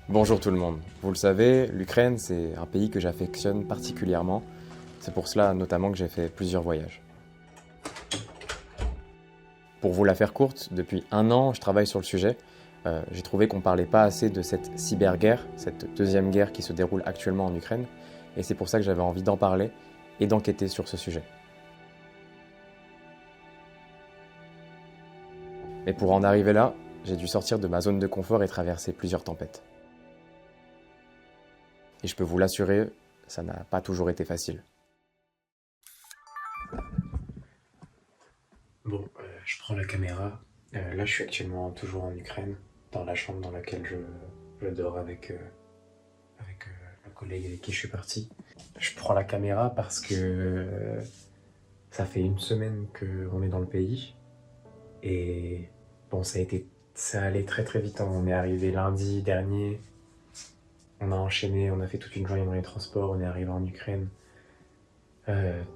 Bonjour tout le monde. Vous le savez, l'Ukraine, c'est un pays que j'affectionne particulièrement. C'est pour cela notamment que j'ai fait plusieurs voyages. Pour vous la faire courte, depuis un an, je travaille sur le sujet. J'ai trouvé qu'on parlait pas assez de cette cyberguerre, cette deuxième guerre qui se déroule actuellement en Ukraine. Et c'est pour ça que j'avais envie d'en parler et d'enquêter sur ce sujet. Mais pour en arriver là, j'ai dû sortir de ma zone de confort et traverser plusieurs tempêtes. Et je peux vous l'assurer, ça n'a pas toujours été facile. Bon, je prends la caméra. Là, je suis actuellement toujours en Ukraine, dans la chambre dans laquelle je dors avec la collègue avec qui je suis parti. Je prends la caméra parce que ça fait une semaine qu'on est dans le pays. Et bon, ça allait très très vite, hein. On est arrivé lundi dernier. On a enchaîné, on a fait toute une journée dans les transports. On est arrivé en Ukraine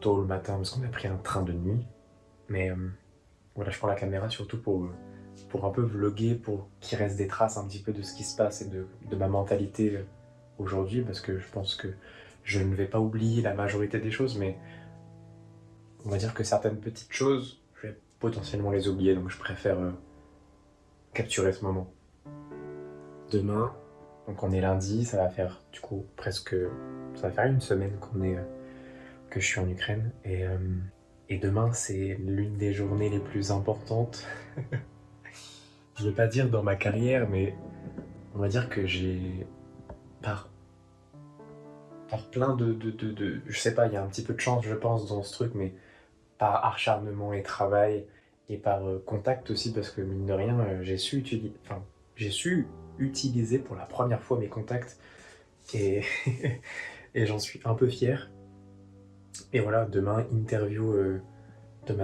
tôt le matin parce qu'on a pris un train de nuit. Mais voilà, je prends la caméra surtout pour un peu vlogger, pour qu'il reste des traces un petit peu de ce qui se passe et de ma mentalité aujourd'hui, parce que je pense que je ne vais pas oublier la majorité des choses, mais on va dire que certaines petites choses, je vais potentiellement les oublier, donc je préfère capturer ce moment. Demain, donc on est lundi, ça va faire du coup ça va faire une semaine que je suis en Ukraine, et demain c'est l'une des journées les plus importantes. Je veux pas dire dans ma carrière, mais on va dire que par, par plein je sais pas, il y a un petit peu de chance, je pense, dans ce truc, mais par acharnement et travail, et par contact aussi, parce que mine de rien, j'ai su utiliser pour la première fois mes contacts, et, et j'en suis un peu fier. Et voilà, demain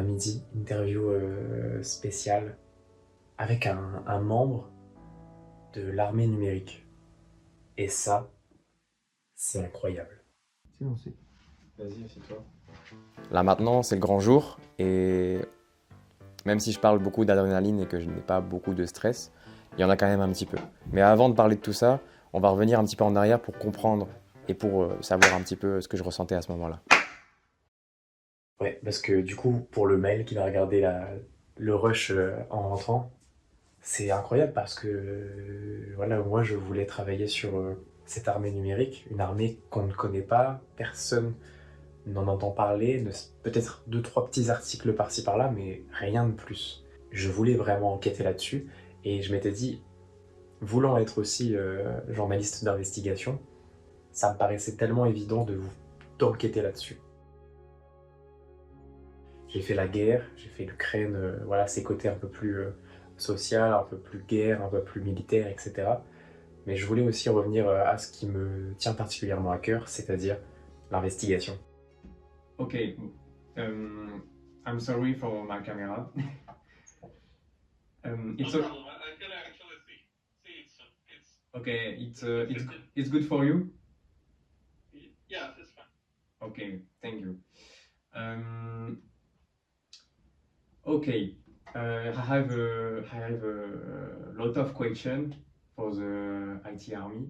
midi, interview spéciale avec un membre de l'armée numérique. Et ça, c'est incroyable. C'est lancé. Vas-y, assieds-toi. Là maintenant, c'est le grand jour et même si je parle beaucoup d'adrénaline et que je n'ai pas beaucoup de stress, il y en a quand même un petit peu. Mais avant de parler de tout ça, on va revenir un petit peu en arrière pour comprendre et pour savoir un petit peu ce que je ressentais à ce moment-là. Ouais, parce que du coup, pour le mail qui va regarder le rush en rentrant, c'est incroyable parce que voilà, moi je voulais travailler sur cette armée numérique, une armée qu'on ne connaît pas, personne n'en entend parler, peut-être deux, trois petits articles par-ci par-là, mais rien de plus. Je voulais vraiment enquêter là-dessus et je m'étais dit, voulant être aussi journaliste d'investigation, ça me paraissait tellement évident d'enquêter là-dessus. J'ai fait la guerre, j'ai fait l'Ukraine, voilà, ses côtés un peu plus social, un peu plus guerre, un peu plus militaire, etc. Mais je voulais aussi revenir à ce qui me tient particulièrement à cœur, c'est-à-dire l'investigation. Okay, I'm sorry for my camera. It's No a, problem. I can actually see it's okay. it's good. It's good for you. Yeah, it's fine. Okay, thank you. Um, okay, I have a lot of questions for the IT army.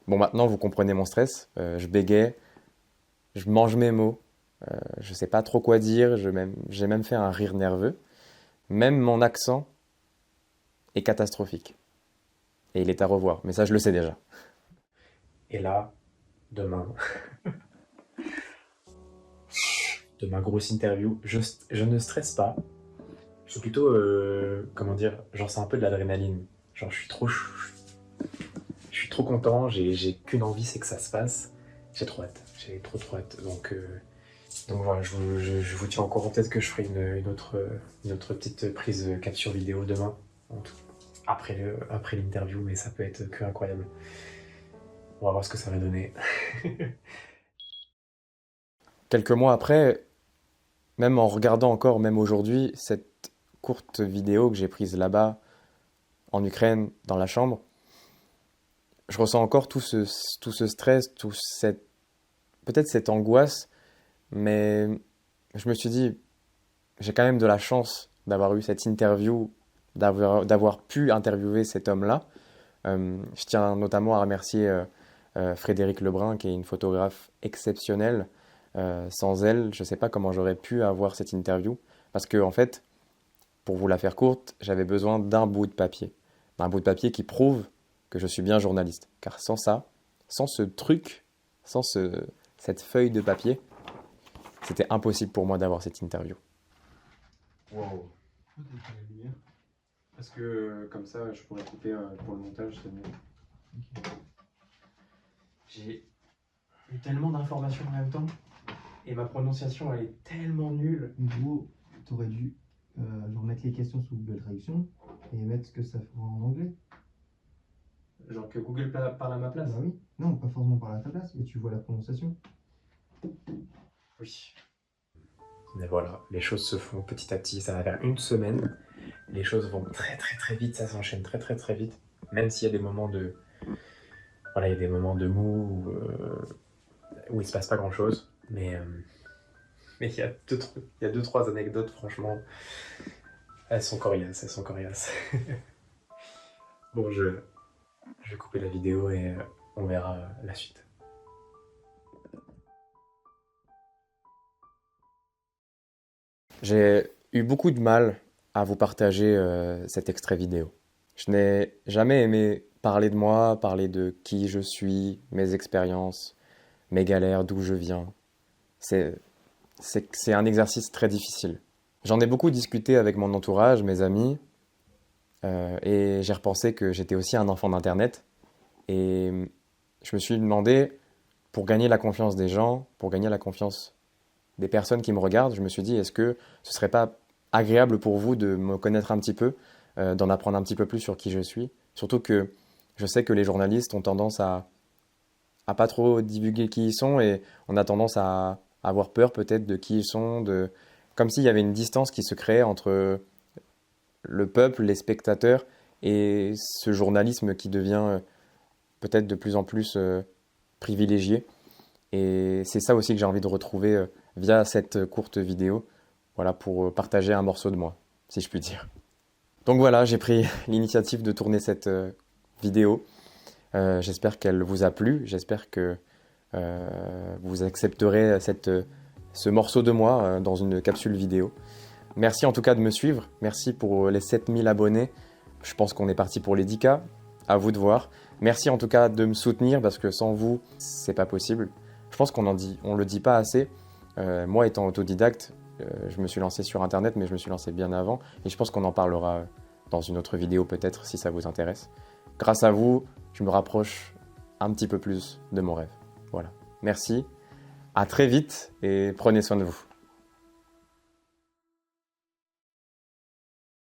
Bon, maintenant vous comprenez mon stress, je bégaye, je mange mes mots, je sais pas trop quoi dire, j'ai même fait un rire nerveux. Même mon accent est catastrophique. Et il est à revoir, mais ça je le sais déjà. Et là, demain, demain grosse interview. Je ne stresse pas. Je suis plutôt, comment dire, genre c'est un peu de l'adrénaline. Genre je suis trop content. J'ai qu'une envie, c'est que ça se passe. J'ai trop hâte. J'ai trop trop hâte. Donc voilà, je vous tiens au courant. Peut-être que je ferai une autre petite prise capture vidéo demain, après l'interview, mais ça peut être que incroyable. On va voir ce que ça va donner. Quelques mois après, même en regardant encore, même aujourd'hui, cette courte vidéo que j'ai prise là-bas, en Ukraine, dans la chambre, je ressens encore tout ce stress, peut-être cette angoisse, mais je me suis dit, j'ai quand même de la chance d'avoir eu cette interview, d'avoir pu interviewer cet homme-là, Je tiens notamment à remercier Frédéric Lebrun, qui est une photographe exceptionnelle. Sans elle, je ne sais pas comment j'aurais pu avoir cette interview. Parce que, en fait, pour vous la faire courte, j'avais besoin d'un bout de papier. D'un bout de papier qui prouve que je suis bien journaliste. Car sans ça, sans ce truc, cette feuille de papier, c'était impossible pour moi d'avoir cette interview. Wow. Peut-être la lumière. Parce que comme ça, je pourrais couper pour le montage, c'est mieux. Okay. J'ai eu tellement d'informations en même temps et ma prononciation elle est tellement nulle. Du coup, tu aurais dû genre mettre les questions sous Google Traduction et mettre ce que ça fera en anglais. Genre que Google parle à ma place? Bah oui, non, pas forcément parler à ta place, mais tu vois la prononciation. Oui. Mais voilà, les choses se font petit à petit, ça va faire une semaine. Les choses vont très très très vite, ça s'enchaîne très très très vite. Même s'il y a des moments de... Voilà, il y a des moments de mou où il se passe pas grand chose. Mais il y a deux, trois anecdotes, franchement, elles sont coriaces, Bon, je vais couper la vidéo et on verra la suite. J'ai eu beaucoup de mal à vous partager cet extrait vidéo. Je n'ai jamais aimé parler de moi, parler de qui je suis, mes expériences, mes galères, d'où je viens. C'est un exercice très difficile. J'en ai beaucoup discuté avec mon entourage, mes amis, et j'ai repensé que j'étais aussi un enfant d'Internet. Et je me suis demandé, pour gagner la confiance des gens, pour gagner la confiance des personnes qui me regardent, je me suis dit, est-ce que ce serait pas agréable pour vous de me connaître un petit peu, d'en apprendre un petit peu plus sur qui je suis? Surtout que je sais que les journalistes ont tendance à pas trop divulguer qui ils sont et on a tendance à avoir peur peut-être de qui ils sont, comme s'il y avait une distance qui se créait entre le peuple, les spectateurs et ce journalisme qui devient peut-être de plus en plus privilégié. Et c'est ça aussi que j'ai envie de retrouver via cette courte vidéo, voilà, pour partager un morceau de moi, si je puis dire. Donc voilà, j'ai pris l'initiative de tourner cette vidéo. J'espère qu'elle vous a plu, j'espère que vous accepterez ce morceau de moi dans une capsule vidéo. Merci en tout cas de me suivre, merci pour les 7000 abonnés. Je pense qu'on est parti pour les 10K, à vous de voir. Merci en tout cas de me soutenir parce que sans vous, c'est pas possible. Je pense qu'on le dit pas assez. Moi étant autodidacte, je me suis lancé sur internet mais je me suis lancé bien avant et je pense qu'on en parlera dans une autre vidéo peut-être si ça vous intéresse. Grâce à vous, je me rapproche un petit peu plus de mon rêve. Voilà. Merci, à très vite et prenez soin de vous.